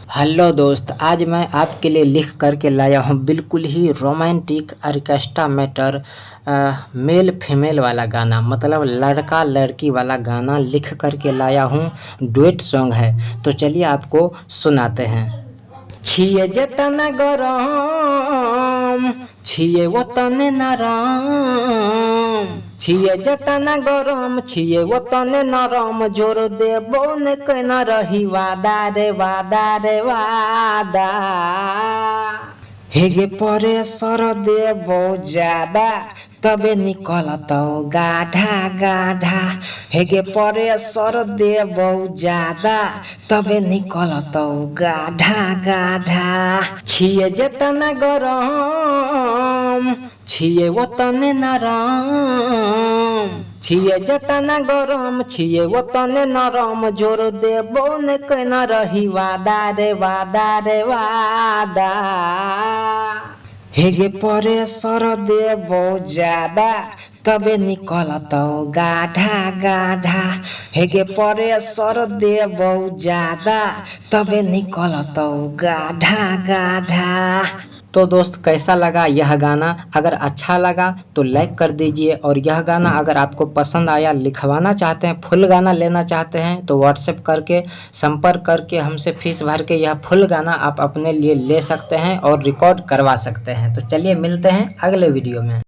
Hello दोस्त, आज मैं आपके लिए लिख करके लाया हूँ बिल्कुल ही romantic orchestra matter male female वाला गाना, मतलब लड़का लड़की वाला गाना लिख करके लाया हूँ। डुएट सॉन्ग है, तो चलिए आपको सुनाते हैं। छिए जतन गरम छिए वतन नरम, छिए जतन गरम छिए वतन नरम, जोर देबो न केना रही वादा रे वादा रे वादा। हेगे परे सर देबो ज्यादा तबे निकलतौ गाढ़ा गाढ़ा, हेगे परे सर देबो ज्यादा तबे निकलतौ गाढ़ा गाढ़ा। छिए जतन गरम छिए वतन नरम, छिए जतन गरम छिए वतन नरम, जोर देबो न केना रही वादा रे वादा रे वादा। हेगे परे सर देबो ज्यादा तबे निकलतौ गाढ़ा गाढ़ा, हेगे परे सर देबो ज्यादा तबे निकलतौ गाढ़ा गाढ़ा। तो दोस्त, कैसा लगा यह गाना? अगर अच्छा लगा तो लाइक कर दीजिए, और यह गाना अगर आपको पसंद आया, लिखवाना चाहते हैं, फुल गाना लेना चाहते हैं, तो व्हाट्सएप करके संपर्क करके हमसे फीस भर के यह फुल गाना आप अपने लिए ले सकते हैं और रिकॉर्ड करवा सकते हैं। तो चलिए मिलते हैं अगले वीडियो में।